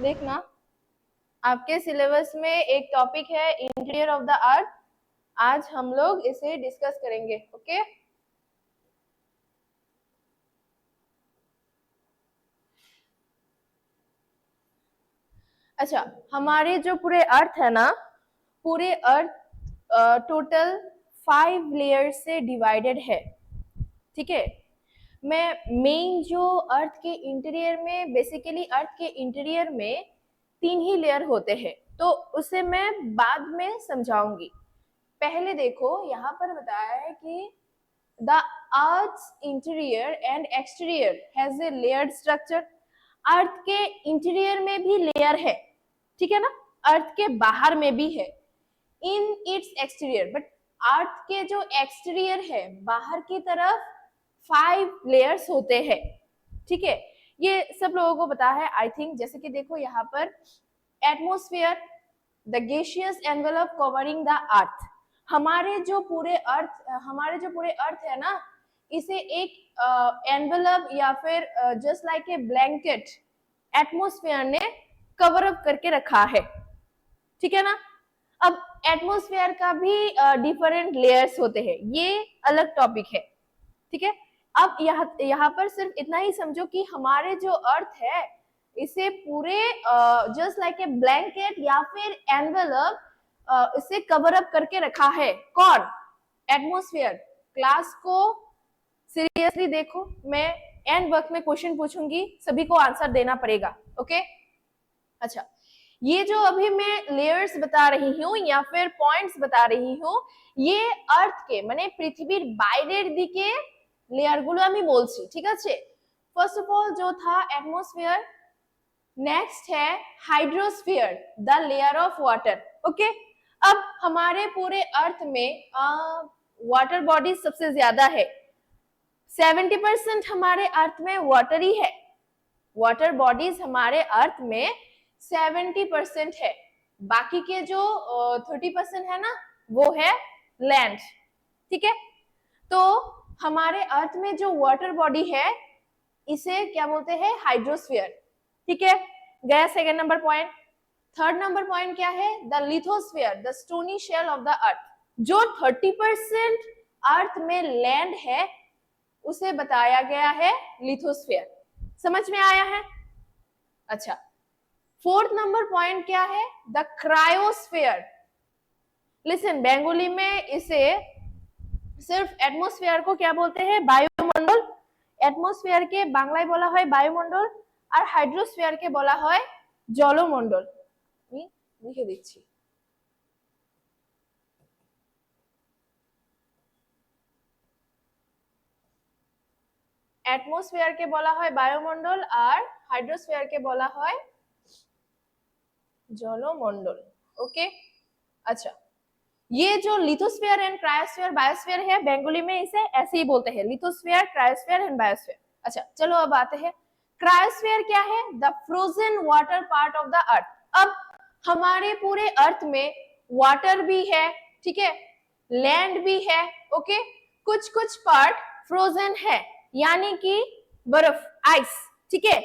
देखना आपके सिलेबस में एक टॉपिक है इंटीरियर ऑफ द अर्थ। आज हम लोग इसे डिस्कस करेंगे। ओके, अच्छा, हमारे जो पूरे अर्थ है ना, पूरे अर्थ टोटल 5 लेयर से डिवाइडेड है। ठीक है, मैं मेन जो अर्थ के इंटीरियर में, बेसिकली अर्थ के इंटीरियर में 3 ही लेयर होते हैं, तो उसे मैं बाद में समझाऊंगी। पहले देखो, यहाँ पर बताया है कि the earth interior and exterior has a layered structure. Earth के इंटीरियर में भी लेयर है, ठीक है ना, अर्थ के बाहर में भी है in its exterior, but earth के जो एक्सटीरियर है, बाहर की तरफ 5 लेयर्स होते हैं। ठीक है, ये सब लोगों को पता है आई थिंक। जैसे कि देखो यहाँ पर atmosphere, the gaseous envelope covering the earth. हमारे जो पूरे अर्थ है ना, इसे एक एनवेलप या फिर just like a blanket atmosphere ने कवर अप करके रखा है। ठीक है ना। अब एटमोस्फेयर का भी डिफरेंट लेयर्स होते हैं, ये अलग टॉपिक है। ठीक है, अब यहाँ पर सिर्फ इतना ही समझो कि हमारे जो अर्थ है, इसे पूरे जस्ट लाइक ए ब्लैंकेट या फिर एनवेलप इसे कवर अप करके रखा है। कौन? एटमोस्फेयर। क्लास को सीरियसली देखो, मैं एंड वक्त में क्वेश्चन पूछूंगी, सभी को आंसर देना पड़ेगा। ओके, अच्छा, ये जो अभी मैं लेयर्स बता रही हूँ या फिर पॉइंट्स बता रही हूँ, ये अर्थ के माने पृथ्वीर বাইরের দিকে লেয়ারগুলো আমি বলছি। ঠিক আছে, ফার্স্ট অফ অল जो था एटमॉस्फेयर, नेक्स्ट है hydrosphere, the layer of water. Okay, अब हमारे पूरे अर्थ में वाटर बॉडीज सबसे ज्यादा है। 70% हमारे अर्थ में वाटर ही है। वाटर बॉडीज हमारे अर्थ में 70% है। बाकी के जो 30% है ना, वो है लैंड। ठीक है, तो हमारे अर्थ में जो वाटर बॉडी है, इसे क्या बोलते हैं? हाइड्रोस्फीयर। ठीक है, गया second number point. Third number point क्या है? The lithosphere, the stony shell of the earth. जो 30% अर्थ में लैंड है, उसे बताया गया है लिथोस्फीयर। समझ में आया है? अच्छा, फोर्थ नंबर पॉइंट क्या है? The cryosphere. लिसन, बेंगोली में इसे सिर्फ एटमॉस्फेयर को क्या बोलते हैं? বায়ুমণ্ডল। एटमॉस्फेयर के बांग्लाয় বলা হয় বায়ুমণ্ডল, আর হাইড্রোস্ফিয়ার কে বলা হয় জলমণ্ডল। আমি লিখে দিচ্ছি। एटमॉस्फेयर के বলা হয় বায়ুমণ্ডল, আর হাইড্রোস্ফিয়ার के বলা হয় জলমণ্ডল। ओके, अच्छा, ये जो लिथोस्फीयर एंड क्रायोस्फीयर बायोस्फीयर है, बेंगोली में इसे ऐसे ही बोलते हैं, लिथोस्फीयर, क्रायोस्फीयर एंड बायोस्फीयर। अच्छा, चलो अब आते हैं क्रायोस्फीयर क्या है? The frozen water part of the अर्थ। अब हमारे पूरे अर्थ में वाटर भी है, ठीक है, लैंड भी है। ओके, कुछ कुछ पार्ट फ्रोजन है, यानी कि बर्फ, आइस। ठीक है,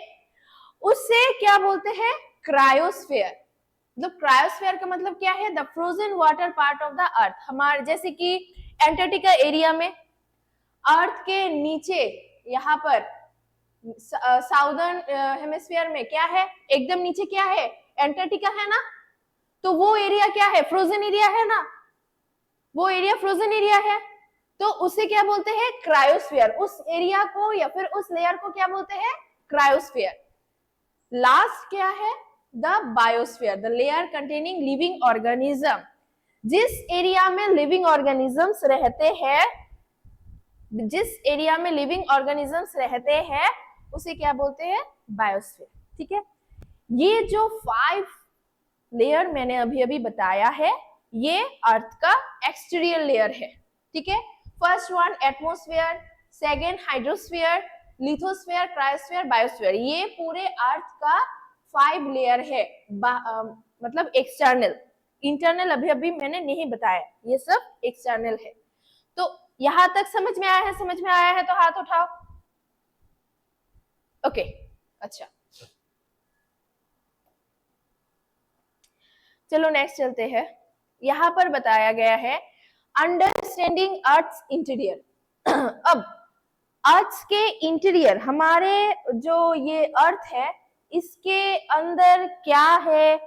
उससे क्या बोलते हैं? क्रायोस्फीयर। मतलब क्रायोस्फीयर का मतलब क्या है? The frozen water part of the अर्थ। हमारे जैसे कि एंटार्क्टिका एरिया में, अर्थ के नीचे यहाँ पर साउदर्न हेमिस्फीयर में क्या है? एकदम नीचे क्या है? एंटार्क्टिका है ना, तो वो एरिया क्या है? फ्रोजन एरिया है ना, वो एरिया फ्रोजन एरिया है, तो उसे क्या बोलते हैं? क्रायोस्फीयर। उस एरिया को या फिर उस लेयर को क्या बोलते हैं? क्रायोस्फीयर। लास्ट क्या है? The biosphere, the layer containing living organism. जिस एरिया में लिविंग ऑर्गेनिजम्स रहते हैं, जिस एरिया में लिविंग ऑर्गेनिजम्स रहते हैं, उसे क्या बोलते हैं? बायोस्फीयर। ठीक है, ये जो 5 लेयर मैंने अभी अभी बताया है, ये अर्थ का एक्सटीरियर लेयर है। ठीक है, first one atmosphere, second hydrosphere, lithosphere, cryosphere, biosphere. ये पूरे अर्थ का 5 लेयर है। मतलब एक्सटर्नल, इंटरनल अभी अभी मैंने नहीं बताया, ये सब एक्सटर्नल है। तो यहां तक समझ में आया है? समझ में आया है तो हाथ उठाओ। ओके, अच्छा, चलो नेक्स्ट चलते हैं। यहाँ पर बताया गया है अंडरस्टैंडिंग अर्थ इंटीरियर। अब अर्थ के इंटीरियर, हमारे जो ये अर्थ है इसके अंदर क्या है,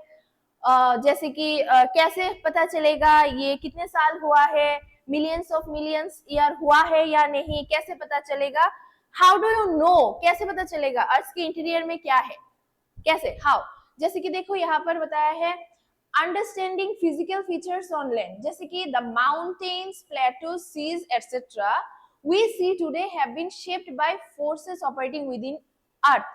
जैसे कि कैसे पता चलेगा ये कितने साल हुआ है, मिलियंस ईयर हुआ है या नहीं, कैसे पता चलेगा, हाउ डू यू नो, कैसे पता चलेगा अर्थ के इंटीरियर में क्या है, कैसे, हाउ। जैसे कि देखो यहाँ पर बताया है understanding physical features on land, जैसे कि the mountains, plateaus, seas etcetera we see today have been shaped by forces operating within earth.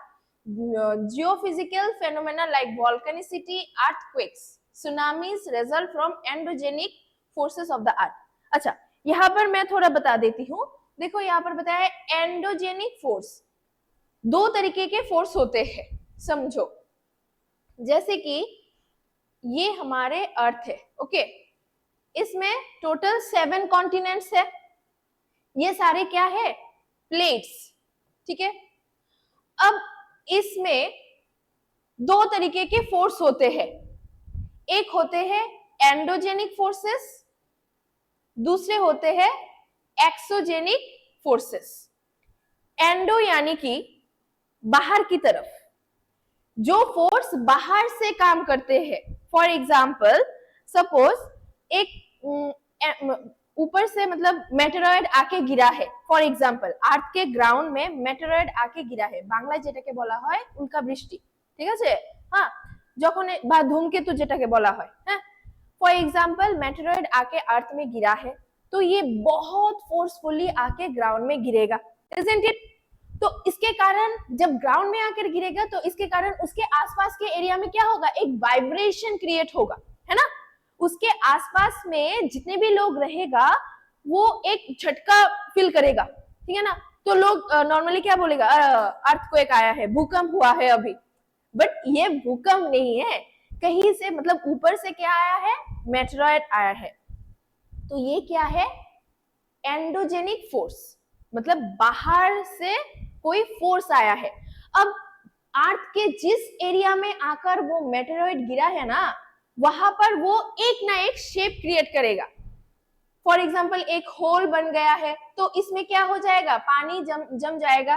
Geophysical phenomena like volcanicity, earthquakes, tsunamis result from endogenic forces of the earth. अच्छा, यहाँ पर मैं थोड़ा बता देती हूँ। देखो यहाँ पर बताया है एंडोजेनिक फोर्स, दो तरीके के फोर्स होते हैं, समझो। जैसे कि ये हमारे अर्थ है, ओके, इसमें टोटल 7 कॉन्टिनेंट्स है, ये सारे क्या है, प्लेट्स, ठीक है। अब इसमें दो तरीके के फोर्स होते हैं, एक होते हैं एंडोजेनिक फोर्सेस, दूसरे होते हैं एक्सोजेनिक फोर्सेस। एंडो यानी कि बाहर की तरफ, जो फोर्स बाहर से काम करते हैं। फॉर एग्जाम्पल सपोज एक ऊपर से मतलब मेटेरॉइड आके गिरा है, फॉर एग्जाम्पल अर्थ के ग्राउंड में मेटेरॉइड आके गिरा है, বাংলায় যেটাকে বলা হয় উল্কা বৃষ্টি, ঠিক আছে, হ্যাঁ, যখন বা ধূমকেতু যেটাকে বলা হয়, হ্যাঁ। फॉर एग्जाम्पल मेटेरॉइड आके अर्थ में गिरा है, तो ये बहुत फोर्सफुली आके ग्राउंड में गिरेगा, इजंट इट। तो इसके कारण जब ग्राउंड में आकर गिरेगा तो इसके कारण उसके आसपास के एरिया में क्या होगा, एक वाइब्रेशन क्रिएट होगा, है ना। उसके आसपास में जितने भी लोग रहेगा वो एक झटका फील करेगा, ठीक है ना। तो लोग नॉर्मली क्या बोलेगा, अर्थक्वेक आया है, भूकंप हुआ है अभी, बट ये भूकंप नहीं है, कहीं से मतलब ऊपर से क्या आया है, मेटेरॉइड आया है। तो ये क्या है, एंडोजेनिक फोर्स, मतलब बाहर से कोई फोर्स आया है। अब अर्थ के जिस एरिया में आकर वो मेटेरॉइड गिरा है ना, वहां पर वो एक ना एक शेप क्रिएट करेगा। फॉर एग्जाम्पल एक होल बन गया है, तो इसमें क्या हो जाएगा, पानी जम जाएगा,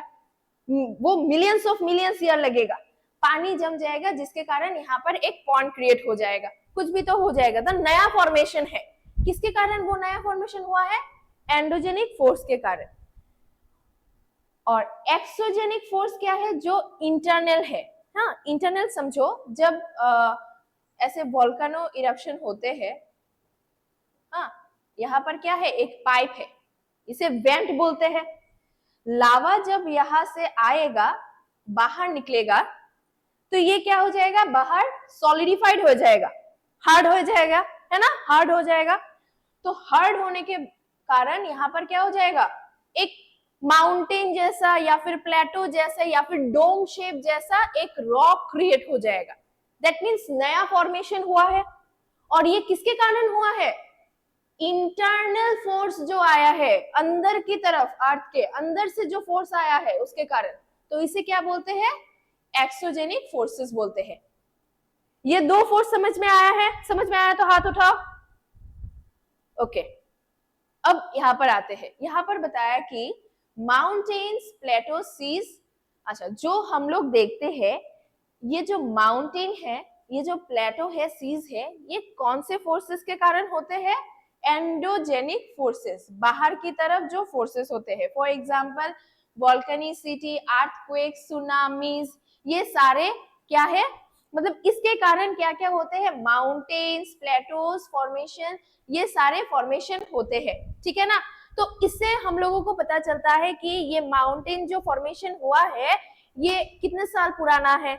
वो मिलियंस ईयर लगेगा, पानी जम जाएगा, जिसके कारण यहाँ पर एक पॉन्ड क्रिएट हो जाएगा, कुछ भी तो हो जाएगा, तो नया फॉर्मेशन है। किसके कारण वो नया फॉर्मेशन हुआ है, एंडोजेनिक फोर्स के कारण। और एक्सोजेनिक फोर्स क्या है, जो इंटरनल है, हाँ, इंटरनल समझो, जब ऐसे वोल्केनो इरप्शन होते हैं, हाँ, यहाँ पर क्या है, एक पाइप है, इसे वेंट बोलते हैं। लावा जब यहाँ से आएगा, बाहर निकलेगा, तो ये क्या हो जाएगा, बाहर सॉलिडिफाइड हो जाएगा, हार्ड हो जाएगा, है ना, हार्ड हो जाएगा। तो हार्ड होने के कारण यहाँ पर क्या हो जाएगा, एक माउंटेन जैसा या फिर प्लेटो जैसा या फिर डोम शेप जैसा एक रॉक क्रिएट हो जाएगा। दैट मीन्स नया फॉर्मेशन हुआ है। और ये किसके कारण हुआ है, इंटरनल फोर्स जो आया है अंदर की तरफ, अर्थ के अंदर से जो फोर्स आया है उसके कारण। तो इसे क्या बोलते हैं, एक्सोजेनिक फोर्सेस बोलते हैं। ये दो फोर्स समझ में आया है, समझ में आया तो हाथ उठाओ, ओके। अब यहाँ पर आते हैं, यहाँ पर बताया कि माउंटेन्स, प्लेटो, सीज, अच्छा, जो हम लोग देखते हैं, ये जो माउंटेन है, ये जो प्लेटो है, सीज है, ये कौन से फोर्सेस के कारण होते हैं, एंडोजेनिक फोर्सेस, बाहर की तरफ जो फोर्सेस होते हैं। फॉर एग्जाम्पल वोल्केनिसिटी, अर्थक्वेक, सुनामीज, ये सारे क्या है, मतलब इसके कारण क्या क्या होते हैं, माउंटेन्स, प्लेटोज फॉर्मेशन, ये सारे फॉर्मेशन होते हैं, ठीक है ना। तो इससे हम लोगों को पता चलता है कि ये माउंटेन जो फॉर्मेशन हुआ है ये कितने साल पुराना है,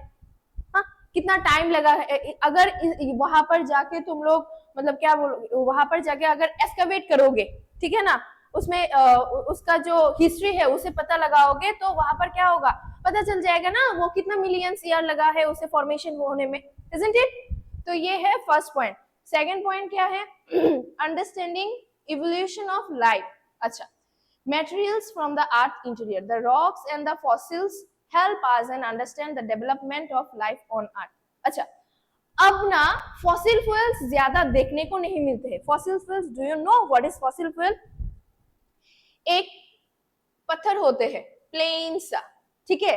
हाँ, कितना टाइम लगा है। अगर वहां पर जाके तुम लोग मतलब क्या बोलो, वहां पर जाके अगर एक्सकवेट करोगे, ठीक है ना, उसमें उसका जो हिस्ट्री है उसे पता लगाओगे, तो वहां पर क्या होगा, पता चल जाएगा ना वो कितना मिलियंस ईयर लगा है उसे फॉर्मेशन होने में, इजंट इट। तो ये है फर्स्ट पॉइंट। सेकंड पॉइंट क्या है, अंडरस्टैंडिंग इवोल्यूशन ऑफ लाइफ। अच्छा, materials from the earth interior, the rocks and the fossils help us and understand the development of life on earth। अच्छा, अब अब ना फॉसिल फ्यूल्स ज्यादा देखने को नहीं मिलते हैं। Fossil fuels, do you know what is fossil fuel? एक पत्थर होते हैं प्लेन सा, ठीक है,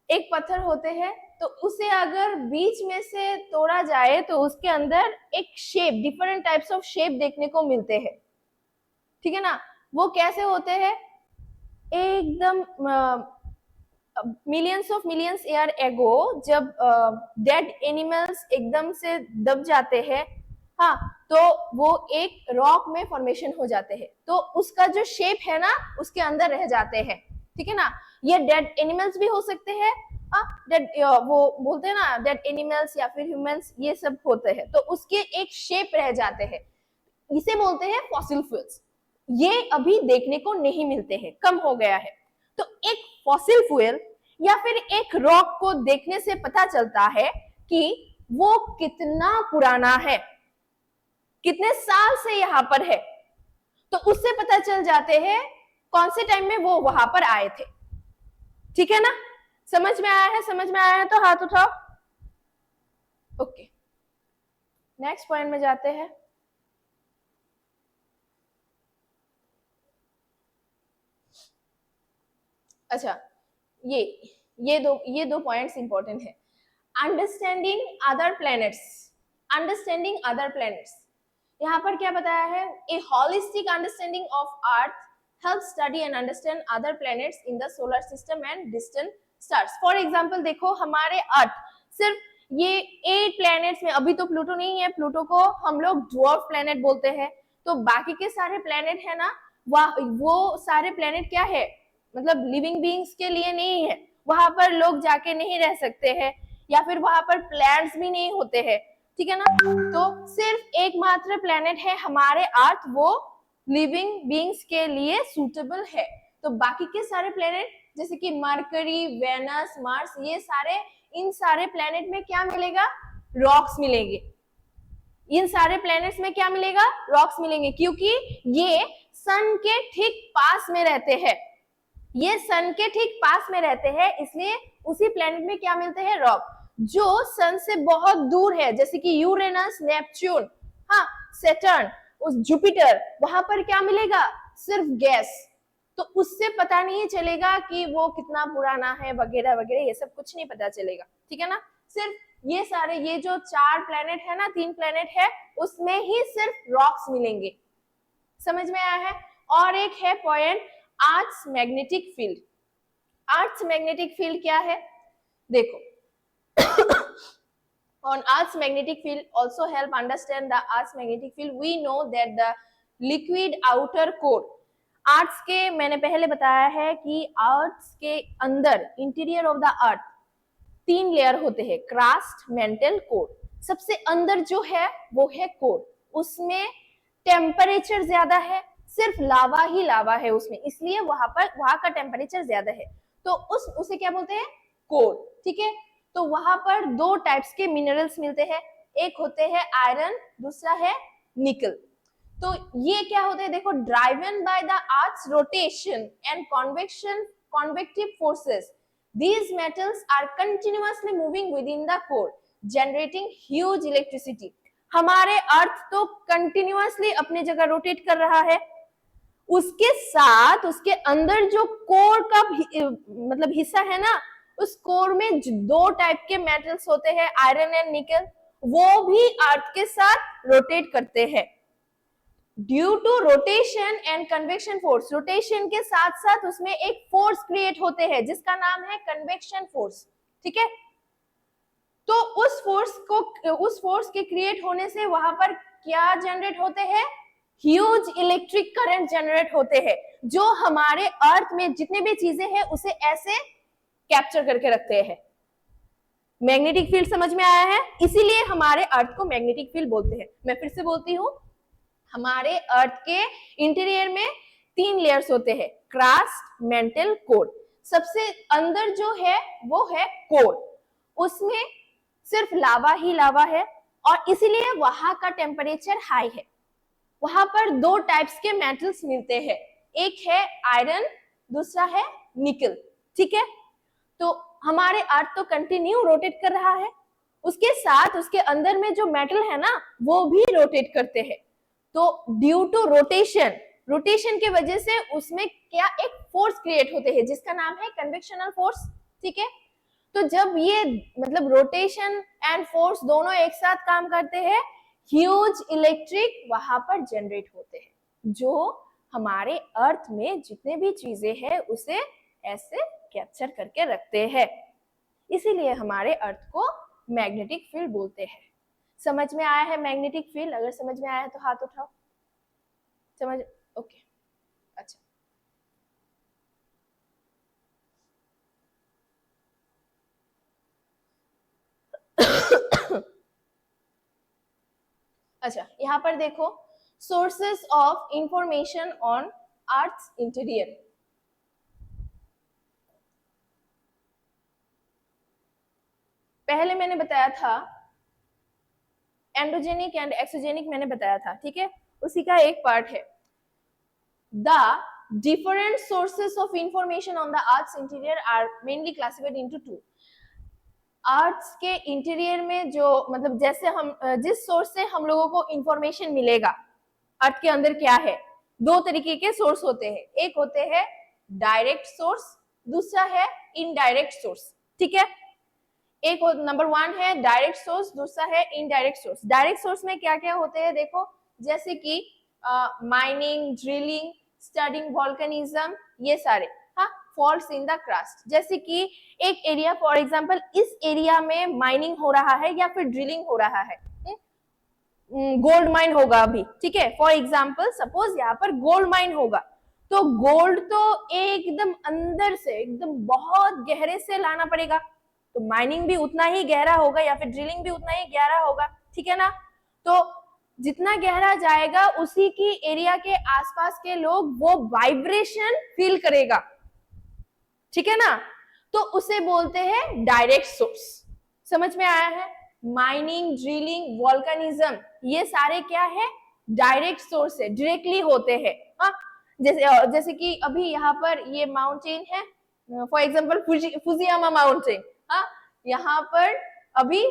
एक पत्थर होते हैं, तो उसे अगर बीच में से तोड़ा जाए तो उसके अंदर एक shape, different types of shape देखने को मिलते हैं, ठीक है ना। वो कैसे होते हैं? एकदम मिलियंस ईयर एगो जब डेड एनिमल्स एकदम से दब जाते हैं, हाँ, तो वो एक रॉक में फॉर्मेशन हो जाते हैं, तो उसका जो शेप है ना उसके अंदर रह जाते हैं, ठीक है ना। ये डेड एनिमल्स भी हो सकते हैं, डेड, वो बोलते हैं ना डेड एनिमल्स या फिर ह्यूमंस, ये सब होते हैं, तो उसके एक शेप रह जाते हैं, इसे बोलते हैं फॉसिल फ्यूल्स। ये अभी देखने को नहीं मिलते हैं, कम हो गया है। तो एक फॉसिल फ्यूल या फिर एक रॉक को देखने से पता चलता है कि वो कितना पुराना है, कितने साल से यहाँ पर है, तो उससे पता चल जाते हैं कौन से टाइम में वो वहां पर आए थे, ठीक है ना। समझ में आया है? समझ में आया है तो हाथ उठाओ। ओके, नेक्स्ट पॉइंट में जाते हैं। अच्छा, ये दो पॉइंट्स इंपॉर्टेंट है। Understanding other planets, understanding other planets, यहाँ पर क्या बताया है? ए holistic understanding of earth help study and understand other planets in the solar system and distant stars. For example देखो, हमारे अर्थ सिर्फ ये 8 प्लैनेट्स में, अभी तो प्लूटो नहीं है, प्लूटो को हम लोग ड्वार्फ प्लैनेट बोलते हैं, तो बाकी के सारे प्लैनेट है ना, वो सारे प्लैनेट क्या है, मतलब लिविंग बीइंग्स के लिए नहीं है, वहां पर लोग जाके नहीं रह सकते हैं, या फिर वहां पर प्लांट्स भी नहीं होते हैं, ठीक है ना। तो सिर्फ एकमात्र प्लेनेट है हमारे अर्थ, वो लिविंग बीइंग्स के लिए सूटेबल है। तो बाकी के सारे प्लेनेट जैसे कि मरकरी, वेनस, मार्स, ये सारे, इन सारे प्लेनेट में क्या मिलेगा? रॉक्स मिलेंगे। इन सारे प्लैनेट्स में क्या मिलेगा? रॉक्स मिलेंगे, क्योंकि ये सन के ठीक पास में रहते हैं, ये सन के ठीक पास में रहते हैं, इसलिए उसी प्लैनेट में क्या मिलते हैं? रॉक। जो सन से बहुत दूर है जैसे कि यूरेनस, नेपच्यून, हाँ, सैटर्न, उस जुपिटर, वहां पर क्या मिलेगा? सिर्फ गैस। तो उससे पता नहीं चलेगा कि वो कितना पुराना है वगैरह वगैरह, ये सब कुछ नहीं पता चलेगा, ठीक है ना। सिर्फ ये सारे, ये जो 4 प्लैनेट है ना, 3 प्लैनेट है, उसमें ही सिर्फ रॉक्स मिलेंगे। समझ में आया है? और एक है point, earth's magnetic field. Earth's magnetic field क्या है? देखो, on Earth's magnetic field also help understand the Earth's magnetic field. We know that the liquid outer core, Earth's के, मैंने पहले बताया है कि Earth's के अंदर, interior of the earth, 3 layer होते हैं, क्रास्ट, मेंटल, कोर। सबसे अंदर जो है वो है कोर, उसमें टेम्परेचर ज्यादा है, सिर्फ लावा ही लावा है उसमें, इसलिए वहां का टेम्परेचर ज्यादा है, तो उसे क्या बोलते हैं? कोर, ठीक है। तो वहां पर 2 टाइप्स के मिनरल्स मिलते हैं, एक होते हैं आयरन, दूसरा है निकल। तो ये क्या होते हैं? देखो, driven by the earth's rotation and convective forces, these metals are continuously moving within the core generating huge electricity. हमारे अर्थ तो कंटिन्यूअसली अपने जगह रोटेट कर रहा है, उसके साथ उसके अंदर जो कोर का मतलब हिस्सा है ना, उस कोर में 2 टाइप के मेटल्स होते हैं, आयरन एंड निकल, वो भी अर्थ के साथ रोटेट करते हैं। Due to rotation and convection force, rotation के साथ साथ उसमें एक फोर्स क्रिएट होते हैं जिसका नाम है कन्वेक्शन फोर्स, ठीक है। तो उस फोर्स के क्रिएट होने से वहां पर क्या जनरेट होते हैं? ह्यूज इलेक्ट्रिक करंट जनरेट होते हैं, जो हमारे अर्थ में जितने भी चीजें हैं उसे ऐसे कैप्चर करके रखते हैं। मैग्नेटिक फील्ड समझ में आया है? इसीलिए हमारे अर्थ को मैग्नेटिक फील्ड बोलते हैं। मैं फिर से बोलती हूँ, हमारे अर्थ के इंटीरियर में 3 लेयर्स होते हैं, क्रास्ट, मेंटल, कोर। सबसे अंदर जो है वो है कोर, उसमें सिर्फ लावा ही लावा है, और इसीलिए वहां का टेम्परेचर हाई है। वहां पर 2 टाइप्स के मेटल्स मिलते हैं, एक है आयरन, दूसरा है निकल, ठीक है। तो हमारे अर्थ तो कंटिन्यू रोटेट कर रहा है, उसके साथ उसके अंदर में जो मेटल है ना वो भी रोटेट करते हैं। तो ड्यू टू रोटेशन, रोटेशन की वजह से उसमें क्या एक फोर्स क्रिएट होते हैं जिसका नाम है कन्वेक्शनल फोर्स। ठीक है, तो जब ये मतलब रोटेशन एंड फोर्स दोनों एक साथ काम करते हैं, ह्यूज इलेक्ट्रिक वहां पर जनरेट होते हैं, जो हमारे अर्थ में जितने भी चीजें हैं उसे ऐसे कैप्चर करके रखते हैं। इसीलिए हमारे अर्थ को मैग्नेटिक फील्ड बोलते हैं। समझ में आया है मैग्नेटिक फील्ड? अगर समझ में आया है तो हाथ उठाओ। समझ, ओके, अच्छा। अच्छा, यहाँ पर देखो, sources of information on earth interior. पहले मैंने बताया था एंडोजेनिक एंड एक्सोजेनिक, मैंने बताया था, ठीक है, उसी का एक पार्ट है। The different sources of information on the earth interior are mainly classified into two. Earth के इंटीरियर में जो मतलब जैसे हम जिस सोर्स से हम लोगों को इंफॉर्मेशन मिलेगा अर्थ के अंदर क्या है, दो तरीके के सोर्स होते हैं। एक होते हैं डायरेक्ट सोर्स, दूसरा है इनडायरेक्ट सोर्स। ठीक है, एक नंबर 1 है डायरेक्ट सोर्स, दूसरा है इनडायरेक्ट सोर्स। डायरेक्ट सोर्स में क्या क्या होते हैं देखो, जैसे कि माइनिंग, ड्रिलिंग, स्टडिंग वॉल्केनिज्म, ये सारे। हाँ, फॉल्ट्स इन द क्रस्ट, जैसे कि एक एरिया फॉर एग्जांपल, इस एरिया में माइनिंग हो रहा है या फिर ड्रिलिंग हो रहा है, गोल्ड माइन होगा अभी, ठीक है, फॉर एग्जांपल सपोज यहाँ पर गोल्ड माइन होगा, तो गोल्ड तो एकदम अंदर से एकदम बहुत गहरे से लाना पड़ेगा, तो माइनिंग भी उतना ही गहरा होगा या फिर ड्रिलिंग भी उतना ही गहरा होगा, ठीक है ना। तो जितना गहरा जाएगा उसी की एरिया के आसपास के लोग वो वाइब्रेशन फील करेगा, ठीक है ना, तो उसे बोलते हैं डायरेक्ट सोर्स। समझ में आया है? माइनिंग, ड्रिलिंग, वॉल्केनिज्म, ये सारे क्या है, डायरेक्ट सोर्स है, डायरेक्टली होते हैं। हाँ, जैसे कि अभी यहाँ पर ये माउंटेन है, फॉर एग्जांपल फुजियामा माउंटेन। हाँ, यहाँ पर अभी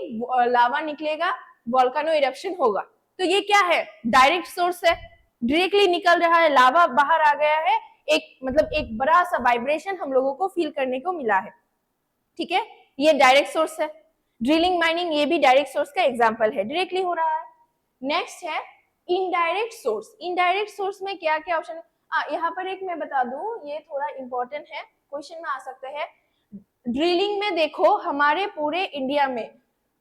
लावा निकलेगा, वॉल्केनो इरप्शन होगा, तो ये क्या है, डायरेक्ट सोर्स है, डायरेक्टली निकल रहा है, लावा बाहर आ गया है, एक मतलब एक बड़ा सा वाइब्रेशन हम लोगों को फील करने को मिला है, ठीक है, ये डायरेक्ट सोर्स है। ड्रिलिंग, माइनिंग, ये भी डायरेक्ट सोर्स का एग्जांपल है, डायरेक्टली हो रहा है। नेक्स्ट है इनडायरेक्ट सोर्स। इनडायरेक्ट सोर्स में क्या क्या ऑप्शन है, यहाँ पर एक मैं बता दूं, ये थोड़ा इंपॉर्टेंट है, क्वेश्चन में आ सकते हैं। ड्रिलिंग में देखो हमारे पूरे इंडिया में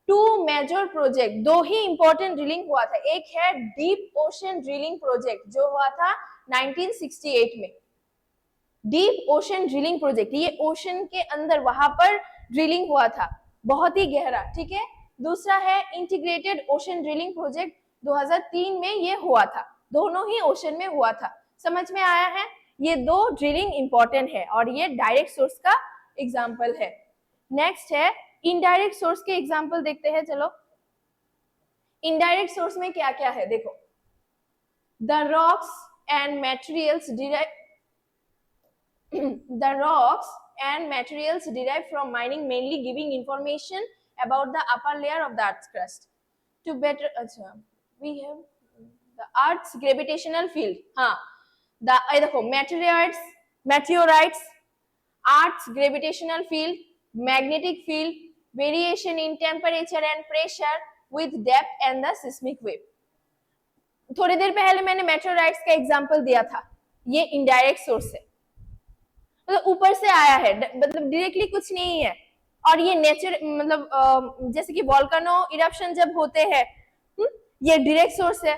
2 मेजर प्रोजेक्ट, 2 ही इंपॉर्टेंट ड्रिलिंग हुआ था। एक है डीप ओशन ड्रिलिंग प्रोजेक्ट जो हुआ था 1968 में, डीप ओशन ड्रिलिंग प्रोजेक्ट, ये ओशन के अंदर वहां पर ड्रिलिंग हुआ था, बहुत ही गहरा, ठीक है। दूसरा है इंटीग्रेटेड ओशन ड्रिलिंग प्रोजेक्ट, 2003 में ये हुआ था, दोनों ही ओशन में हुआ था। समझ में आया है? ये 2 ड्रिलिंग इंपॉर्टेंट है और ये डायरेक्ट सोर्स का एग्जाम्पल है। नेक्स्ट है इनडायरेक्ट सोर्स के एग्जाम्पल देखते हैं, चलो। इनडायरेक्ट सोर्स में क्या क्या है देखो, the rocks and materials derive the rocks and materials derived from mining, mainly giving information about the upper layer of the earth's crust to better we have the earth's gravitational field। हाँ, the देखो meteorites, earth's gravitational field, magnetic field, variation in temperature and pressure with depth and the seismic wave। थोड़ी देर पहले मैंने meteorites का example दिया था, ये indirect source है, मतलब ऊपर से आया है, मतलब डायरेक्टली कुछ नहीं है। और ये नेचर मतलब जैसे कि वोल्केनो इरप्शन जब होते हैं, ये डायरेक्ट सोर्स है।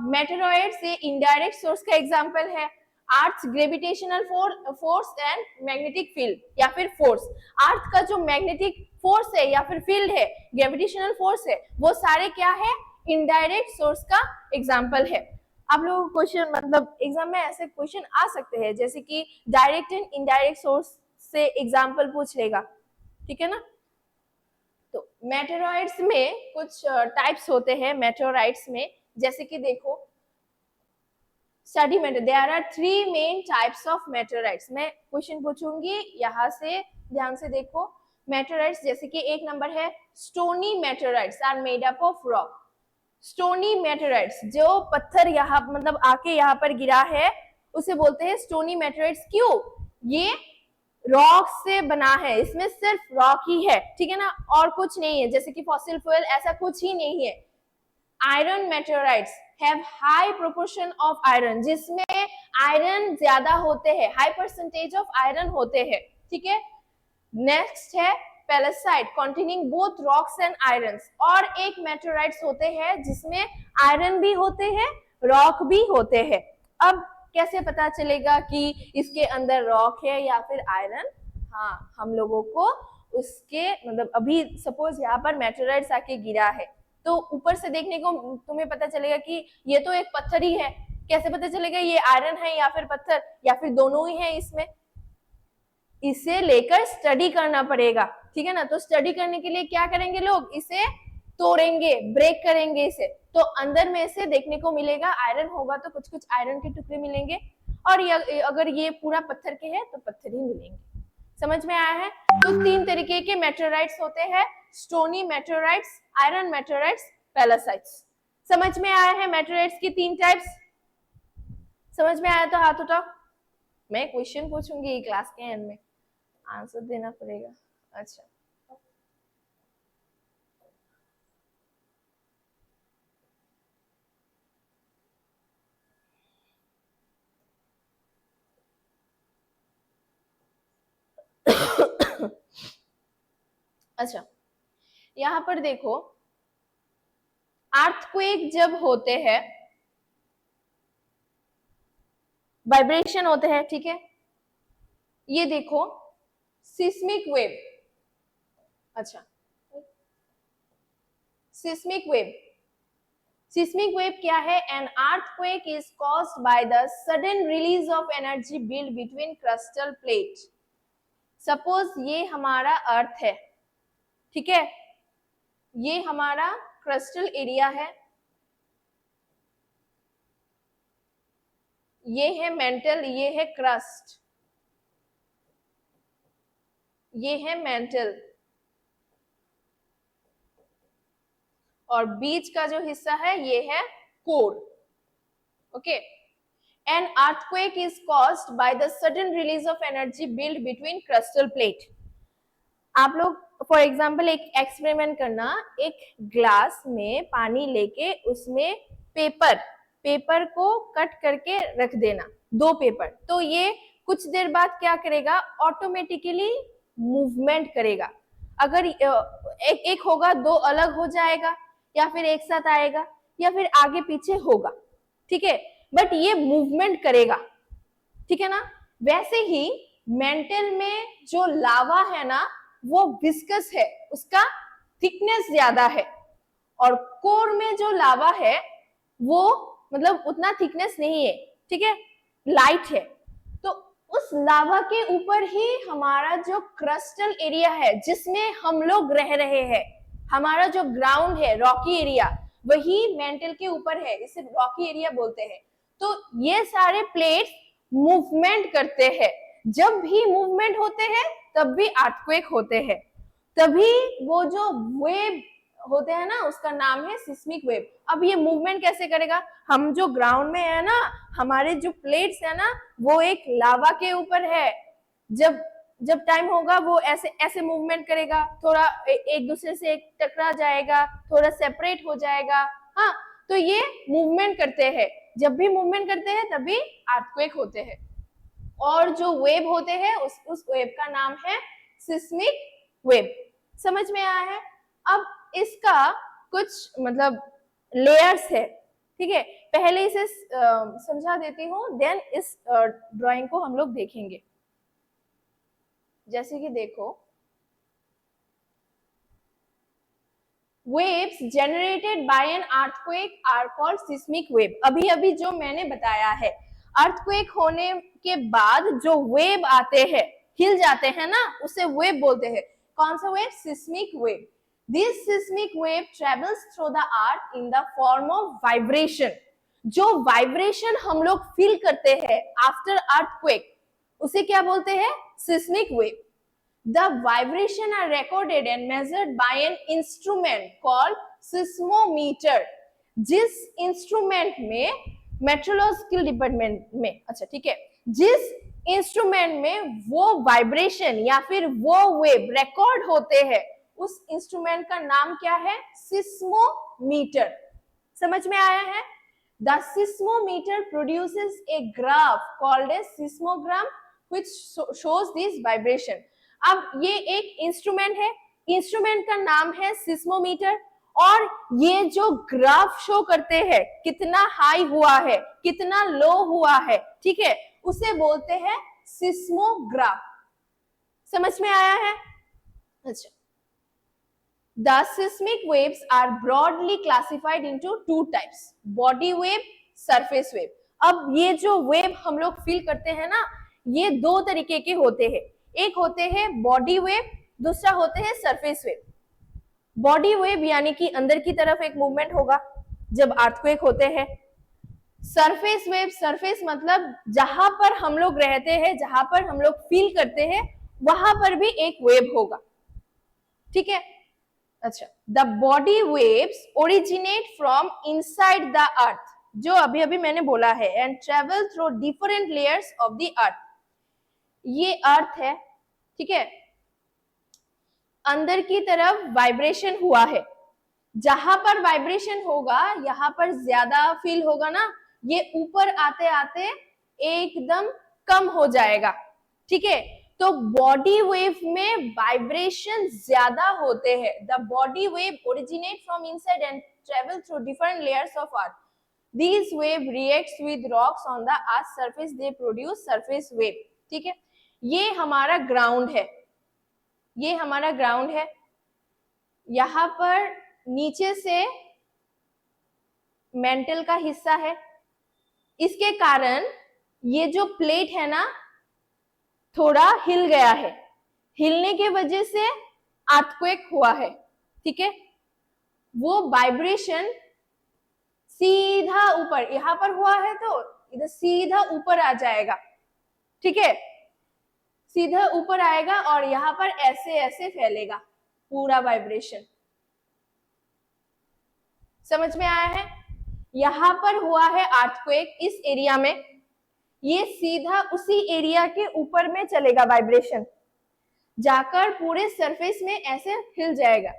मेटेरॉइड्स ये इनडायरेक्ट सोर्स का एग्जांपल है। अर्थ gravitational force and magnetic field या फिर फोर्स, अर्थ का जो मैग्नेटिक फोर्स है या फिर फील्ड है, ग्रेविटेशनल फोर्स है, वो सारे क्या है, इनडायरेक्ट सोर्स का एग्जांपल है। आप लोगों को क्वेश्चन मतलब एग्जाम में ऐसे क्वेश्चन आ सकते हैं जैसे कि डायरेक्ट एंड इनडायरेक्ट सोर्स से एग्जांपल पूछ लेगा, ठीक है ना। तो मेटेरॉइड्स में कुछ टाइप्स होते हैं मेटेरॉइड्स में, जैसे कि देखो sediment, there are 3 main types of meteoroids. मैं क्वेश्चन पूछूंगी, यहाँ से ध्यान से देखो। मेटेराइट्स, जैसे कि एक नंबर है stony meteorites are made up of rock. Stony meteorites, जो पत्थर यहाँ मतलब आके यहाँ पर गिरा है उसे बोलते हैं स्टोनी मेटेराइट्स। क्यों? ये रॉक से बना है, इसमें सिर्फ रॉक ही है, ठीक है ना, और कुछ नहीं है, जैसे कि फॉसिल फ्यूल ऐसा कुछ ही नहीं है। Iron meteorites have high proportion of iron, जिसमें आयरन ज्यादा होते हैं, हाई परसेंटेज ऑफ आयरन होते हैं, ठीक है। नेक्स्ट है pallasite containing both rocks and irons, और एक मेटेराइट्स होते हैं जिसमें आयरन भी होते हैं, रॉक भी होते हैं। अब कैसे पता चलेगा कि इसके अंदर रॉक है या फिर आयरन? हाँ, हम लोगों को उसके मतलब अभी सपोज यहाँ पर मेटेराइट्स आके गिरा है तो ऊपर से देखने को तुम्हें पता चलेगा कि ये तो एक पत्थर ही है। कैसे पता चलेगा ये आयरन है या फिर पत्थर या फिर दोनों ही है इसमें? इसे लेकर स्टडी करना पड़ेगा, ठीक है ना। तो स्टडी करने के लिए क्या करेंगे लोग? इसे तोड़ेंगे, ब्रेक करेंगे इसे, तो अंदर में से देखने को मिलेगा आयरन होगा तो कुछ कुछ आयरन के टुकड़े मिलेंगे, और अगर ये पूरा पत्थर के है तो पत्थर ही मिलेंगे। समझ में आया है? तो तीन तरीके के मेटेराइट्स होते हैं, स्टोनी मेटेराइट्स, आयरन मेटेराइट्स, पैलेसाइट्स। समझ में आया है मेटेराइट्स की तीन टाइप्स? समझ में आया तो हाथ उठाओ। मैं क्वेश्चन पूछूंगी क्लास के एंड में, आंसर देना पड़ेगा। अच्छा, अच्छा यहाँ पर देखो, अर्थक्वेक जब होते हैं, वाइब्रेशन होते हैं, ठीक है। ये देखो सिस्मिक वेव, अच्छा सिस्मिक वेव, सिस्मिक वेव क्या है? An earthquake is caused by the sudden release of energy build between crystal plate. Suppose ये हमारा अर्थ है, ठीक है, ये हमारा क्रिस्टल एरिया है, ये है मेंटल, ये है क्रस्ट, ये है मेंटल, और बीच का जो हिस्सा है ये है core. Okay, an earthquake is caused by the sudden release of energy build between crystal plate. आप लोग फॉर एग्जाम्पल एक एक्सपेरिमेंट करना, एक ग्लास में पानी लेके उसमें पेपर को कट करके रख देना, दो पेपर, तो ये कुछ देर बाद क्या करेगा? ऑटोमेटिकली मूवमेंट करेगा। अगर एक होगा, दो अलग हो जाएगा, या फिर एक साथ आएगा, या फिर आगे पीछे होगा, ठीक है, बट ये मूवमेंट करेगा, ठीक है ना। वैसे ही मेंटल में जो लावा है ना वो विस्कस है, उसका थिकनेस ज्यादा है, और कोर में जो लावा है वो मतलब उतना थिकनेस नहीं है, ठीक है, लाइट है। तो उस लावा के ऊपर ही हमारा जो क्रिस्टल एरिया है जिसमें हम लोग रह रहे हैं, हमारा जो ग्राउंड है रॉकी एरिया, वही मेंटल के ऊपर है, इसे रॉकी एरिया बोलते हैं। तो ये सारे प्लेट्स मूवमेंट करते हैं, जब भी मूवमेंट होते हैं तब भी अर्थक्वेक होते हैं, तभी वो जो वेव होते हैं ना उसका नाम है सिस्मिक वेव। अब ये मूवमेंट कैसे करेगा? हम जो ग्राउंड में है ना, हमारे जो प्लेट्स है ना वो एक लावा के ऊपर है, जब टाइम होगा वो ऐसे ऐसे मूवमेंट करेगा, थोड़ा एक दूसरे से एक टकरा जाएगा, थोड़ा सेपरेट हो जाएगा, हाँ, तो ये मूवमेंट करते हैं, जब भी मूवमेंट करते हैं तभी अर्थक्वेक होते हैं। और जो वेव होते हैं उस वेव का नाम है सिस्मिक वेव। समझ में आया है? अब इसका कुछ मतलब लेयर्स है, ठीक है, पहले इसे समझा देती हूँ, देन इस ड्राइंग को हम लोग देखेंगे। जैसे कि देखो, waves generated by an earthquake are called seismic wave। अभी अभी जो मैंने बताया है, अर्थक्वेक होने के बाद जो वेव आते हैं, हिल जाते हैं ना, उसे वेव बोलते हैं। कौन सा wave? Seismic wave. This seismic wave travels through the earth in the form of vibration. जो वाइब्रेशन हम लोग फील करते हैं आफ्टर अर्थक्वेक, उसे क्या बोलते हैं? Seismic wave. The vibration are recorded and measured by an instrument called seismometer. जिस इंस्ट्रूमेंट में मेट्रोलॉजिकल डिपार्टमेंट में, अच्छा ठीक है, जिस इंस्ट्रूमेंट में वो वाइब्रेशन या फिर वो वेव रिकॉर्ड होते हैं, उस इंस्ट्रूमेंट का नाम क्या है? सिस्मोमीटर। समझ में आया है? The seismometer produces a graph called a seismogram which shows this vibration. अब ये एक इंस्ट्रूमेंट है, इंस्ट्रूमेंट का नाम है सिस्मोमीटर, और ये जो ग्राफ शो करते हैं कितना हाई हुआ है, कितना लो हुआ है, ठीक है, उसे बोलते हैं सिस्मोग्राफ। समझ में आया है? अच्छा, the seismic waves are broadly classified into two types, body wave, surface wave. अब ये जो वेव हम लोग फील करते हैं ना, ये दो तरीके के होते हैं, एक होते हैं बॉडी वेव, दूसरा होते हैं सरफेस वेव। बॉडी वेव यानी कि अंदर की तरफ एक मूवमेंट होगा जब अर्थक्वेक होते हैं। सरफेस वेव, सरफेस मतलब जहां पर हम लोग रहते हैं, जहां पर हम लोग फील करते हैं, वहां पर भी एक वेव होगा, ठीक है। अच्छा, the body waves originate from inside the earth, जो अभी अभी मैंने बोला है, and travel through different layers of the अर्थ। ये अर्थ है, ठीक है, अंदर की तरफ वाइब्रेशन हुआ है, जहां पर वाइब्रेशन होगा यहां पर ज्यादा फील होगा ना, ये ऊपर आते आते एकदम कम हो जाएगा, ठीक है। तो बॉडी वेव में वाइब्रेशन ज्यादा होते हैं। The body wave originate from inside and travel through different layers of earth. These wave reacts with rocks on the earth surface, they produce surface wave, ठीक है। ये हमारा ग्राउंड है, ये हमारा ग्राउंड है, यहां पर नीचे से मेंटल का हिस्सा है, इसके कारण ये जो प्लेट है ना थोड़ा हिल गया है, हिलने के वजह से अर्थक्वेक हुआ है, ठीक है। वो वाइब्रेशन सीधा ऊपर, यहां पर हुआ है तो इधर सीधा ऊपर आ जाएगा, ठीक है, सीधा ऊपर आएगा और यहां पर ऐसे ऐसे फैलेगा पूरा वाइब्रेशन। समझ में आया है? यहां पर हुआ है अर्थक्वेक इस एरिया में, ये सीधा उसी एरिया के ऊपर में चलेगा वाइब्रेशन, जाकर पूरे सरफेस में ऐसे हिल जाएगा।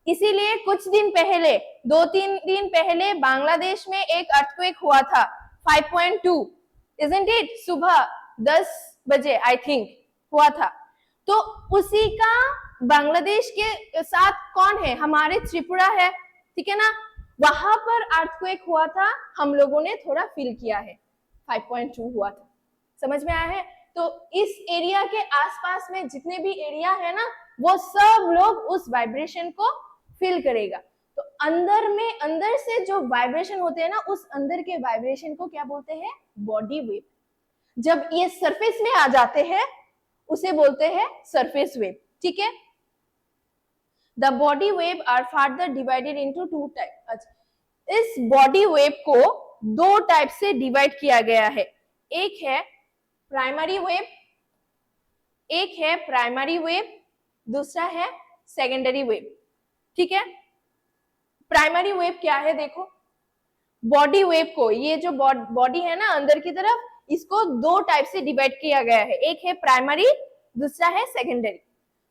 इसीलिए कुछ दिन पहले, 2-3 दिन पहले बांग्लादेश में एक अर्थक्वेक हुआ था 5.2, isn't it? सुबह 10 बजे आई थिंक हुआ था। तो उसी का बांग्लादेश के साथ कौन है? हमारे त्रिपुरा है, ठीक है ना, वहां पर अर्थक्वेक हुआ था, हम लोगों ने थोड़ा फील किया है, 5.2 हुआ था। समझ में आया है? तो इस एरिया के आसपास में जितने भी एरिया है ना, वो सब लोग उस वाइब्रेशन को फील करेगा। तो अंदर में, अंदर से जो वाइब्रेशन होते हैं ना, उस अंदर के वाइब्रेशन को क्या बोलते हैं? Body wave. जब ये सरफेस में आ जाते हैं उसे बोलते हैं सरफेस वेव, ठीक है। The body wave are further divided into 2 type. अच्छा, इस बॉडी वेव को 2 टाइप से डिवाइड किया गया है, एक है प्राइमरी वेव, एक है प्राइमरी वेव, दूसरा है सेकेंडरी वेव, ठीक है। प्राइमरी वेव क्या है? देखो, बॉडी वेव को, ये जो बॉडी है ना अंदर की तरफ, इसको 2 टाइप से डिवाइड किया गया है, एक है प्राइमरी, दूसरा है सेकेंडरी।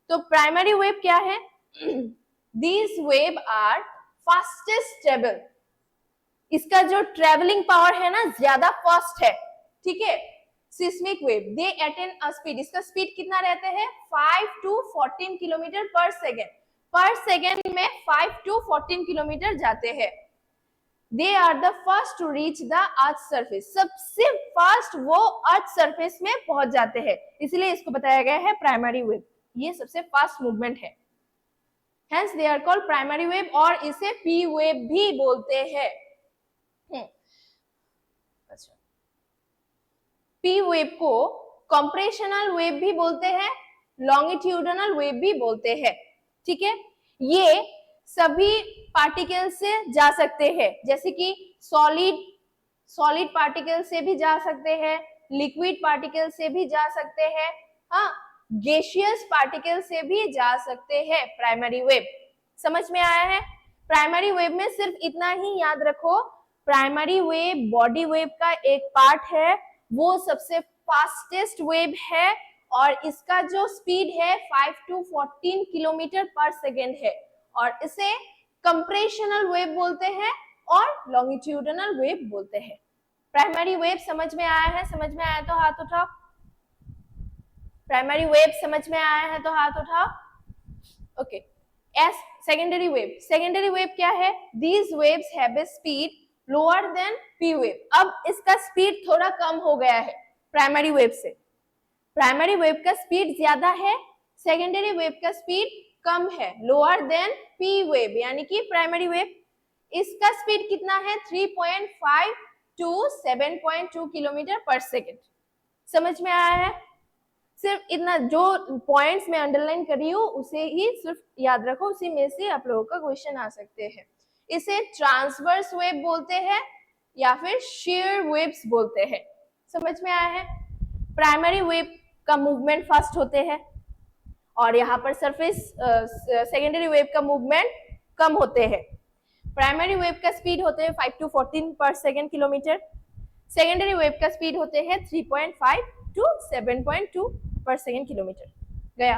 तो प्राइमरी वेव क्या है? These wave are fastest travel, इसका जो ट्रेवलिंग पावर है ना ज्यादा फास्ट है, ठीक है। Seismic wave, they attain a speed, इसका स्पीड कितना रहते हैं? 5 to 14 kilometre per second, per second में 5 to 14 किलोमीटर जाते हैं। They are the first to reach the earth surface, सबसे फास्ट वो अर्थ सरफेस में पहुंच जाते हैं, इसलिए इसको बताया गया है प्राइमरी वेव, ये सबसे फास्ट मूवमेंट है, hence they are called primary wave, और इसे पी वेव भी बोलते हैं। अच्छा, पी वेव को कंप्रेशनल वेव भी बोलते हैं, लॉन्गिट्यूडनल वेव भी बोलते हैं, ठीक है। ये सभी पार्टिकल से जा सकते हैं, जैसे कि सॉलिड पार्टिकल से भी जा सकते हैं, लिक्विड पार्टिकल से भी जा सकते हैं, हाँ, गैसियस पार्टिकल से भी जा सकते हैं प्राइमरी वेव। समझ में आया है? प्राइमरी वेव में सिर्फ इतना ही याद रखो, प्राइमरी वेव बॉडी वेव का एक पार्ट है, वो सबसे फास्टेस्ट वेव है और इसका जो स्पीड है 5 to 14 किलोमीटर पर सेकेंड है और इसे कंप्रेशनल वेव बोलते हैं और लॉन्गिट्यूडनल वेव बोलते हैं। प्राइमरी वेव समझ में आया है? समझ में आया तो हाथ उठाओ। प्राइमरी वेव समझ में आया है तो हाथ उठाओ। Okay. S secondary wave, secondary wave क्या है? These waves have a speed lower than P wave. अब इसका स्पीड थोड़ा कम हो गया है प्राइमरी वेव से, प्राइमरी वेव का स्पीड ज्यादा है, सेकेंडरी वेव का स्पीड कम है, लोअर देन पी वेव, यानी कि प्राइमरी वेव। इसका स्पीड कितना है? 3.5 to 7.2 किलोमीटर पर सेकेंड। समझ में आया है? सिर्फ इतना, जो पॉइंट्स में अंडरलाइन करी हूँ उसे ही सिर्फ याद रखो, उसी में से आप लोगों का क्वेश्चन आ सकते हैं। इसे ट्रांसवर्स वेव बोलते हैं या फिर शेयर वेव्स बोलते हैं। समझ में आया है? प्राइमरी वेव का मूवमेंट फास्ट होते हैं और यहाँ पर सरफेस सेकेंडरी वेव का मूवमेंट कम होते हैं। प्राइमरी वेव का स्पीड होते हैं 5 to 14 पर सेकेंड किलोमीटर, सेकेंडरी वेव का स्पीड होते हैं 3.5 to 7.2 पर सेकेंड किलोमीटर। गया।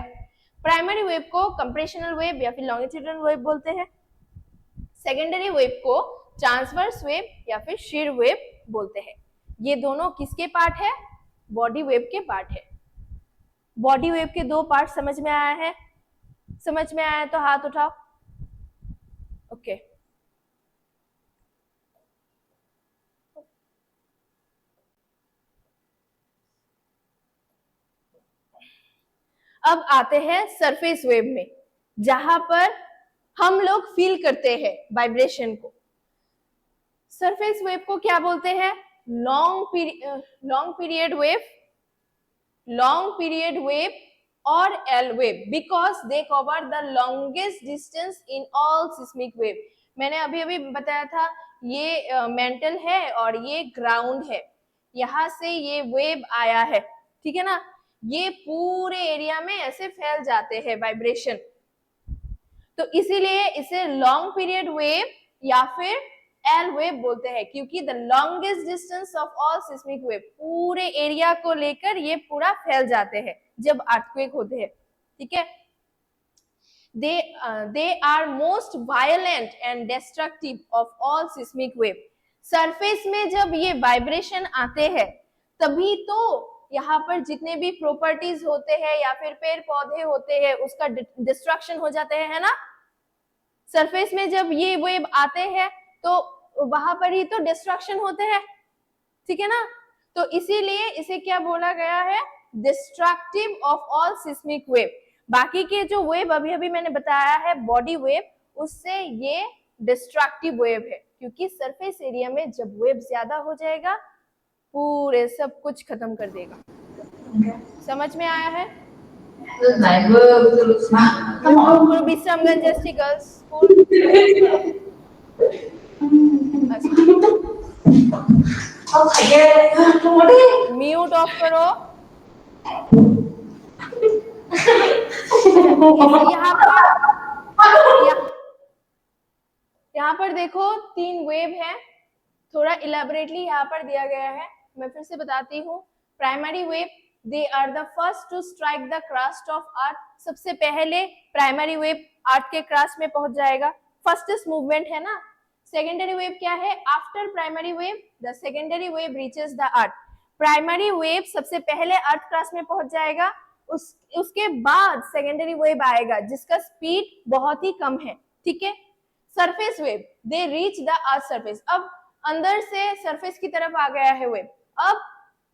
प्राइमरी वेव को कंप्रेशनल वेव या फिर लॉन्गिट्यूडनल वेव बोलते हैं, सेकेंडरी वेव को ट्रांसवर्स वेव या फिर शेयर वेव बोलते हैं। ये दोनों किसके पार्ट है? बॉडी वेव के पार्ट है। बॉडी वेव के दो पार्ट समझ में आया है? समझ में आया तो हाथ उठाओ। ओके। अब आते हैं सरफेस वेव में, जहां पर हम लोग फील करते हैं वाइब्रेशन को। सरफेस वेव को क्या बोलते हैं? Long period wave, long period wave और L wave, because they cover the longest distance in all seismic wave. मैंने अभी अभी बताया था, ये मेंटल है और ये ग्राउंड है, यहाँ से ये वेव आया है, ठीक है ना? ये पूरे एरिया में ऐसे फैल जाते हैं वाइब्रेशन, तो इसीलिए इसे लॉन्ग पीरियड वेव या फिर एल वेव बोलते हैं, क्योंकि the longest distance of all seismic wave, पूरे एरिया को लेकर ये पूरा फैल जाते हैं जब अर्थक्वेक होते हैं, ठीक है? they are most violent and destructive of all seismic wave। Surface में जब ये वाइब्रेशन आते हैं तभी तो यहाँ पर जितने भी प्रॉपर्टीज होते हैं या फिर पेड़ पौधे होते हैं उसका डिस्ट्रक्शन हो जाते हैं, है ना? सरफेस में जब ये वेव आते हैं तो वहां पर ही तो डिस्ट्रक्शन होते हैं, ठीक है ना? तो इसीलिए इसे क्या बोला गया है? Destructive of all seismic wave. बाकी के जो वेव अभी अभी मैंने बताया है बॉडी वेव, उससे ये डिस्ट्रक्टिव वेव है, क्योंकि सरफेस एरिया में जब वेव ज्यादा हो जाएगा पूरे सब कुछ खत्म कर देगा। समझ में आया है? Vishramganj ST girls school. Mute off करो। यहाँ पर देखो 3 वेव है, थोड़ा इलेबोरेटली यहाँ पर दिया गया है, मैं फिर से बताती हूँ। Primary wave, they are the first to strike the crust of earth. सबसे पहले प्राइमरी वेव अर्थ के क्रस्ट में पहुंच जाएगा, फर्स्टेस्ट मूवमेंट है ना। सेकेंडरी वेव क्या है? After primary wave the secondary wave reaches the earth. Primary wave सबसे पहले अर्थ क्रस्ट में पहुंच जाएगा, उसके बाद सेकेंडरी वेव आएगा जिसका स्पीड बहुत ही कम है, ठीक है? Surface wave, they reach the earth surface. अब अंदर से सरफेस की तरफ आ गया है वेव, अब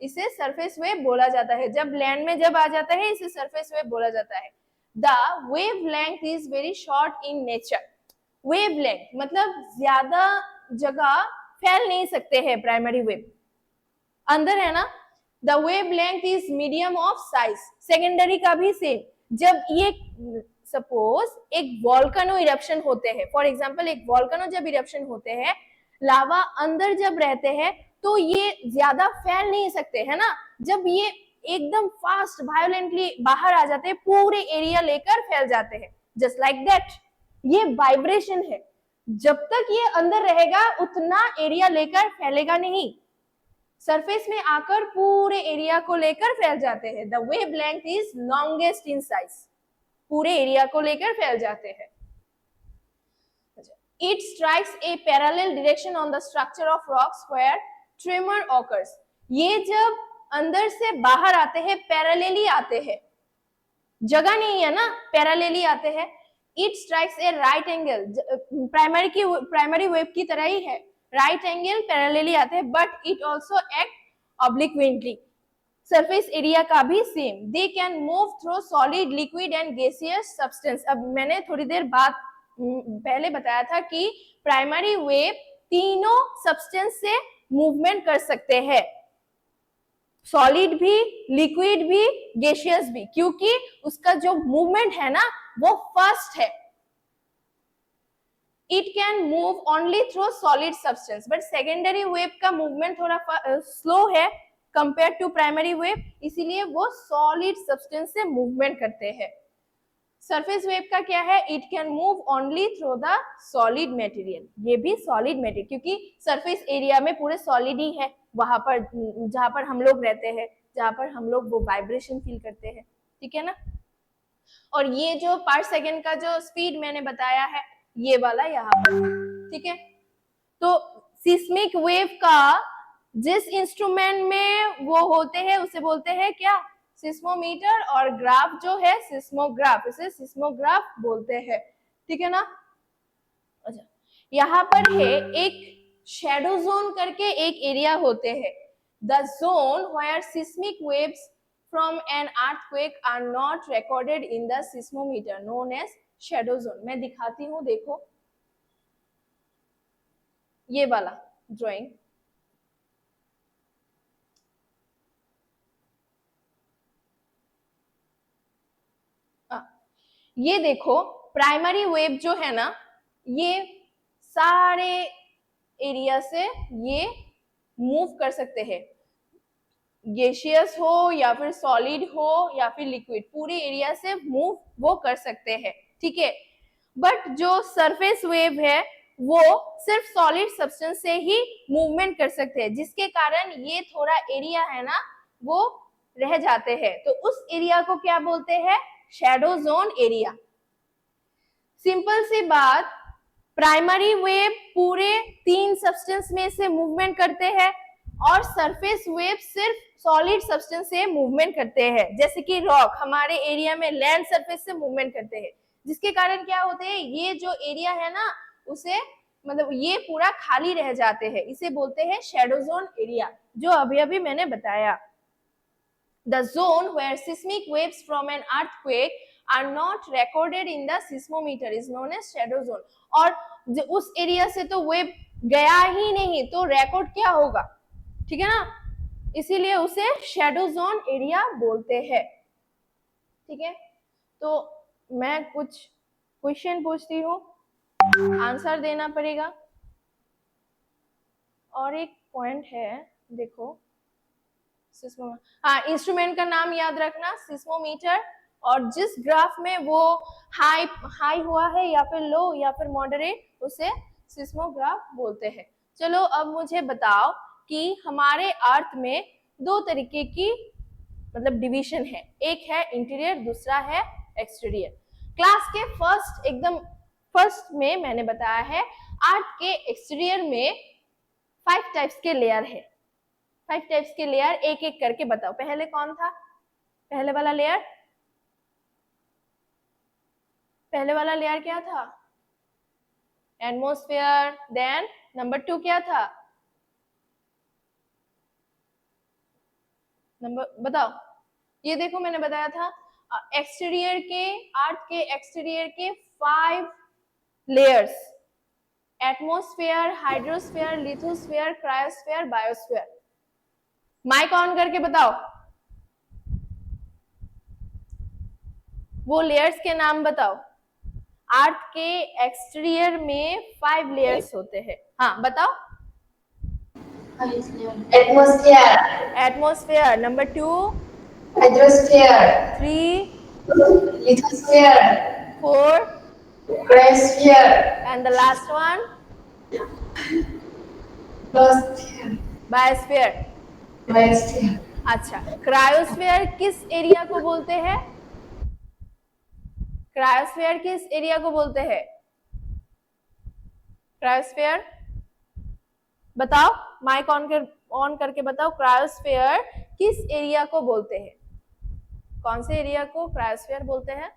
इसे सरफेस वेव बोला जाता है। जब लैंड में जब आ जाता है इसे सरफेस वेव बोला जाता है। The wave length is very short in nature. Wave length मतलब ज्यादा जगह फैल नहीं सकते हैं प्राइमरी वेव, अंदर है ना। The wave length is medium of size. Secondary का भी सेम, जब ये सपोज एक वॉल्केनो इरप्शन होते हैं, फॉर एग्जांपल एक वॉल्केनो जब इरप्शन होते हैं, लावा अंदर जब रहते हैं तो ये ज्यादा फैल नहीं सकते, है ना। जब ये एकदम फास्ट वायोलेंटली बाहर आ जाते हैं, पूरे एरिया लेकर फैल जाते हैं, जस्ट लाइक दैट। ये वाइब्रेशन है, जब तक ये अंदर रहेगा उतना एरिया लेकर फैलेगा नहीं, सरफेस में आकर पूरे एरिया को लेकर फैल जाते हैं। The wavelength is longest in size, पूरे एरिया को लेकर फैल जाते हैं। It strikes a parallel direction on the structure of rocks where tremor occurs. ये जब अंदर से बाहर आते हैं पैरेलली आते हैं, जगह नहीं है ना, पैरेलली आते हैं। It strikes a right angle, primary wave की तरह ही है, राइट एंगल पैरेलली आते हैं, but it also act obliquely. Surface area का भी same. They can move through solid, liquid and gaseous substance. अब मैंने थोड़ी देर बाद पहले बताया था कि प्राइमरी वेव तीनों सब्सटेंस से मूवमेंट कर सकते हैं, सॉलिड भी, लिक्विड भी, गैसियस भी, क्योंकि उसका जो मूवमेंट है ना वो फास्ट है। It can move only through solid substance, but secondary wave का मूवमेंट थोड़ा स्लो है कंपेयर टू प्राइमरी वेव, इसीलिए वो सॉलिड सब्सटेंस से मूवमेंट करते हैं। सरफेस वेव का क्या है, it can move only through the solid material, ये भी सॉलिड मटेरियल, क्योंकि सरफेस एरिया में पूरे सॉलिड ही है, वहां पर जहां पर हम लोग रहते हैं, जहां पर हम लोग वो वाइब्रेशन फील करते हैं, ठीक है ना। और ये जो पर सेकेंड का जो स्पीड मैंने बताया है, ये वाला यहाँ पर, ठीक है। तो सिस्मिक वेव का जिस इंस्ट्रूमेंट में वो होते हैं उसे बोलते हैं क्या, सिस्मोमीटर, और ग्राफ जो है सिस्मोग्राफ, इसे सिस्मोग्राफ बोलते हैं, ठीक है ना। अच्छा, यहाँ पर है एक शैडो जोन करके एक एरिया होते हैं, the zone where seismic waves from an earthquake are not recorded in the seismometer, known as shadow zone. मैं दिखाती हूँ, देखो ये वाला ड्राइंग, ये देखो प्राइमरी वेव जो है ना, ये सारे एरिया से ये मूव कर सकते हैं, गैसियस हो या फिर सॉलिड हो या फिर लिक्विड, पूरे एरिया से मूव वो कर सकते हैं, ठीक है। बट जो सरफेस वेव है वो सिर्फ सॉलिड सब्सटेंस से ही मूवमेंट कर सकते हैं, जिसके कारण ये थोड़ा एरिया है ना वो रह जाते हैं, तो उस एरिया को क्या बोलते हैं, शैडो जोन एरिया। सिंपल सी बात, प्राइमरी वेव पूरे 3 सब्सटेंस में से मूवमेंट करते हैं और सरफेस वेव सिर्फ सॉलिड सब्सटेंस से मूवमेंट करते हैं, जैसे कि रॉक हमारे एरिया में लैंड सरफेस से मूवमेंट करते हैं, जिसके कारण क्या होते हैं, ये जो एरिया है ना उसे मतलब ये पूरा खाली रह जाते हैं, इसे बोलते हैं शैडो जोन एरिया, जो अभी अभी मैंने बताया। The zone where seismic waves from an earthquake are not recorded in the seismometer is known as shadow zone। और उस एरिया से तो वेव गया ही नहीं तो रिकॉर्ड क्या होगा, ठीक है ना, इसीलिए उसे शैडो जोन एरिया बोलते हैं, ठीक है। तो मैं कुछ क्वेश्चन पूछती हूँ, आंसर देना पड़ेगा। और एक पॉइंट है, देखो हाँ, इंस्ट्रूमेंट का नाम याद रखना सिस्मोमीटर, और जिस ग्राफ में वो हाई हुआ है या फिर लो या फिर मॉडरेट उसे सिस्मोग्राफ बोलते हैं। चलो अब मुझे बताओ कि हमारे अर्थ में 2 तरीके की मतलब डिवीजन है, एक है इंटीरियर, दूसरा है एक्सटीरियर। क्लास के फर्स्ट में मैंने बताया है अर्थ के एक्सटीरियर में 5 टाइप्स के लेयर है, 5 टाइप्स के लेयर, एक एक करके बताओ। पहले कौन था, पहले वाला लेयर क्या था, एटमॉस्फेयर। देन नंबर 2 क्या था, नंबर बताओ, ये देखो मैंने बताया था एक्सटीरियर के, अर्थ के एक्सटीरियर के 5 layers, atmosphere, hydrosphere, lithosphere, cryosphere, biosphere. Mic on करके बताओ वो लेयर्स के नाम बताओ। अर्थ के एक्सटीरियर में 5 लेयर्स होते हैं, हाँ बताओ। Atmosphere. Atmosphere, number 2 hydrosphere, 3, lithosphere, 4, cryosphere, and the last one biosphere, biosphere. biosphere, अच्छा, क्रायोस्फीयर किस एरिया को बोलते हैं? क्रायोस्फीयर किस एरिया को बोलते हैं? क्रायोस्फीयर बताओ, माइक ऑन करके बताओ, क्रायोस्फीयर किस एरिया को बोलते हैं? कौन से एरिया को क्रायोस्फीयर बोलते हैं?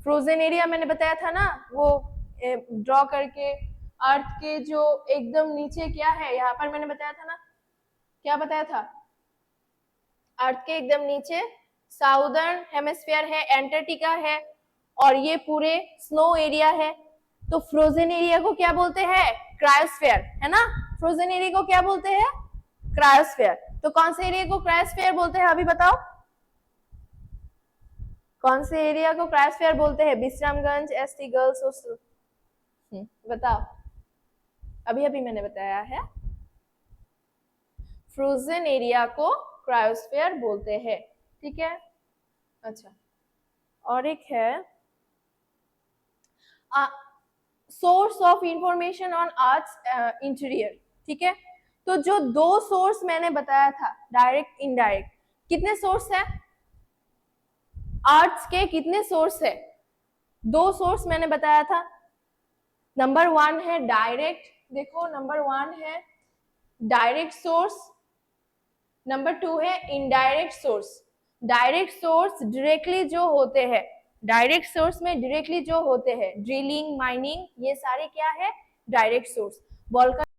फ्रोजन एरिया मैंने बताया था ना, वो ड्रॉ करके, अर्थ के जो एकदम नीचे क्या है, यहाँ पर मैंने बताया था ना, क्या बताया था? अर्थ के एकदम नीचे साउदर्न हेमिस्फीयर है, एंटार्क्टिका है, और ये पूरे स्नो एरिया है। तो फ्रोजन एरिया को क्या बोलते हैं? क्रायोस्फीयर, है ना। फ्रोजन एरिया को क्या बोलते हैं? क्रायोस्फीयर। तो कौन से एरिया को क्रायोस्फीयर बोलते हैं, अभी बताओ, कौन से एरिया को क्रायोस्फीयर बोलते हैं? विश्रामगंज, एसटी गर्ल्स हॉस्टल, बताओ, अभी अभी मैंने बताया है, फ्रोजन एरिया को क्रायोस्फीयर बोलते हैं, ठीक है। अच्छा, और एक है source of information on earth interior, ठीक है। तो जो दो सोर्स मैंने बताया था, डायरेक्ट इनडायरेक्ट, कितने सोर्स है अर्थ के? कितने सोर्स है? दो सोर्स मैंने बताया था। नंबर 1 है डायरेक्ट, देखो नंबर 1 है डायरेक्ट सोर्स, नंबर 2 है indirect source. Direct source directly जो होते हैं, डायरेक्ट सोर्स में डायरेक्टली जो होते हैं, ड्रिलिंग, माइनिंग, ये सारे क्या है? Direct source. वॉल्केनो